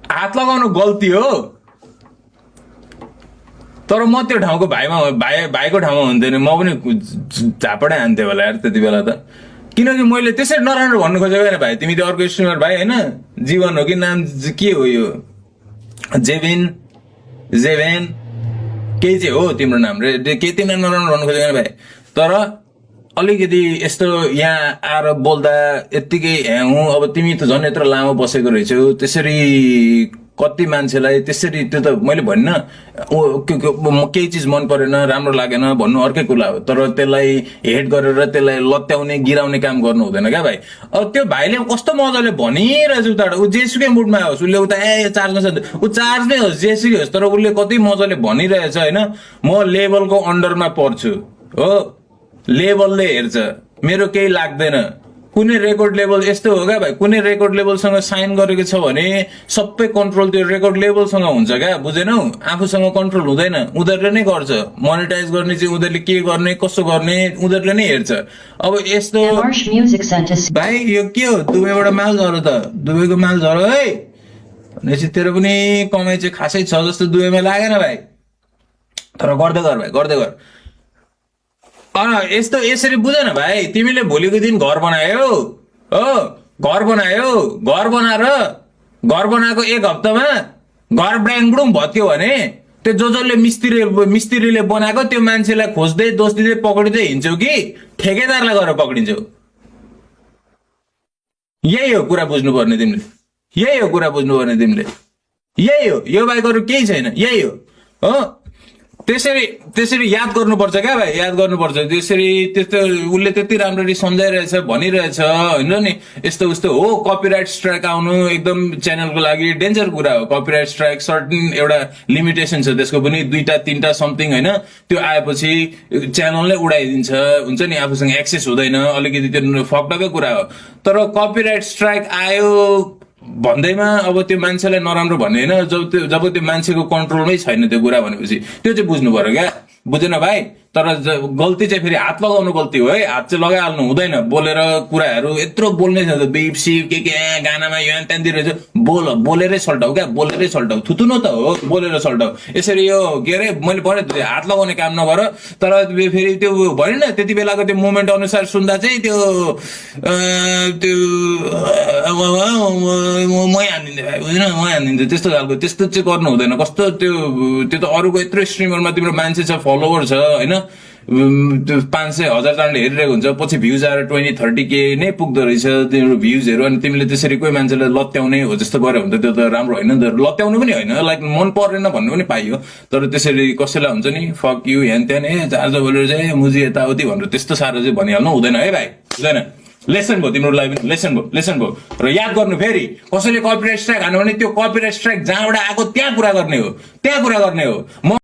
हात लगाउनु गल्ती हो, तर म त्यो ठाउँको भाइको ठाउँमा हुन्थेन, म पनि झापडै हान्थेँ होला यार त्यति बेला त। किनकि मैले त्यसरी नराम्रो भन्नु खोजेको होइन भाइ, तिमी त अर्को स्ट्रिमर भाइ होइन, जीवन हो कि नाम के हो यो, जेभेन केही चाहिँ हो तिम्रो नाम रे, केही तिमीलाई नराम्रो भन्नु खोजेको होइन भाइ, तर अलिकति यस्तो यहाँ आएर बोल्दा यत्तिकै हूँ। अब तिमी त झन् यत्रो लामो बसेको रहेछौ, त्यसरी कति मान्छेलाई त्यसरी, त्यो त मैले भन्न केही चिज मन परेन, राम्रो लागेन भन्नु अर्कै कुरा हो, तर त्यसलाई हेट गरेर त्यसलाई लत्याउने गिराउने काम गर्नु हुँदैन क्या भाइ। अब त्यो भाइले कस्तो मजाले भनिरहेछ उताबाट, ऊ जेसुकै मुडमा होस्, उसले उता चार्जमा छ, ऊ चार्ज नै होस् जेसुकै होस्, तर उसले कति मजाले भनिरहेछ होइन। म लेभलको अन्डरमा पर्छु हो, लेभलले हेर्छ, मेरो केही लाग्दैन। कुनै रेकर्ड लेभल यस्तो हो क्या भाइ, कुनै रेकर्ड लेभलसँग साइन गरेको छ भने सबै कन्ट्रोल त्यो रेकर्ड लेभलसँग हुन्छ क्या, बुझेनौ? आफूसँग कन्ट्रोल हुँदैन, उनीहरूले नै गर्छ। मोनिटाइज गर्ने चाहिँ उनीहरूले के गर्ने कसो गर्ने उनीहरूले नै हेर्छ। अब यस्तो भाइ यो के हो, दुबईबाट माल झरो त, दुबईको माल झरो है भनेपछि तेरो पनि कमाइ चाहिँ खासै छ जस्तो दुबईमा लागेन भाइ, तर गर्दै गर भाइ, गर्दै गर। यस्तो यसरी बुझ न भाइ, तिमीले भोलिको दिन घर बनायो हो, घर बनाएको एक हप्तामा घर ब्याङबुङ भत्क्यो भने त्यो जसले मिस्त्रीले बनाएको त्यो मान्छेलाई खोज्दै दोष दिँदै पक्रिँदै हिँड्छौ कि ठेकेदारलाई गएर पक्रिन्छौ? यही हो कुरा बुझ्नुपर्ने तिमीले, यही हो कुरा बुझ्नुपर्ने तिमीले, यही हो, यो बाहेक अरू केही छैन, यही हो। त्यसरी याद गर्नुपर्छ क्या भाइ, याद गर्नुपर्छ। त्यसरी त्यस्तो उसले त्यति राम्ररी सम्झाइरहेछ भनिरहेछ होइन नि, यस्तो उस्तो हो। कपिराइट स्ट्राइक आउनु एकदम च्यानलको लागि डेन्जर कुरा हो। कपिराइट स्ट्राइक सर्टेन एउटा लिमिटेसन छ त्यसको पनि, 2-3 समथिङ होइन, त्यो आएपछि च्यानलले उडाइदिन्छ, हुन्छ नि, आफूसँग एक्सेस हुँदैन, अलिकति त्यो फक्टकै कुरा हो। तर कपिराइट स्ट्राइक आयो भन्दैमा अब त्यो मान्छेलाई नराम्रो भन्ने होइन, जब त्यो मान्छेको कन्ट्रोलमै छैन त्यो कुरा भनेपछि त्यो चाहिँ बुझ्नु पर्यो क्या, बुझेन भाइ? तर गल्ती चाहिँ फेरि हात लगाउनु गल्ती हो है, हात चाहिँ लगाइहाल्नु हुँदैन। बोलेर कुराहरू यत्रो बोल्नै छ, बिप सिप के गानामा यो त्यहाँतिर बोलेरै सल्टाउ क्या, बोलेरै सल्टाउ, थुतुनो त हो, बोलेर सल्टाउ। यसरी यो के अरे मैले भने हात लगाउने काम नगर, तर फेरि त्यो भयो नि त्यति बेलाको त्यो मोमेन्ट अनुसार सुन्दा चाहिँ त्यो मै हानिदिन्थेँ भाइ, बुझेन, मै हानिदिन्थेँ, त्यस्तो खालको। त्यस्तो चाहिँ गर्नु हुँदैन। कस्तो त्यो त अरूको यत्रो स्ट्रिमरमा तिम्रो मान्छे छ, फलोवर छ होइन, त्यो 500,000 जनाले हेरिरहेको हुन्छ, पछि भ्युज आएर 20-30K नै पुग्दो रहेछ तिम्रो भ्युजहरू। अनि तिमीले त्यसरी कोही मान्छेलाई लत्याउने हो जस्तो गर्यो भने त त्यो त राम्रो होइन नि त। लत्याउनु पनि होइन, लाइक मन परेन भन्नु पनि पाइयो, तर त्यसरी कसैलाई हुन्छ नि फक यु ह्यान त्यान चार्ज बोलेर चाहिँ मुजी यताउति भनेर त्यस्तो साह्रो चाहिँ भनिहाल्नु हुँदैन है भाइ, हुँदैन। लेसन भयो तिम्रो लागि, लेसन भयो। र याद गर्नु, फेरि कसैले कपिराइट स्ट्राइक हान्यो भने त्यो कपिराइट स्ट्राइक जहाँबाट आएको त्यहाँ कुरा गर्ने हो।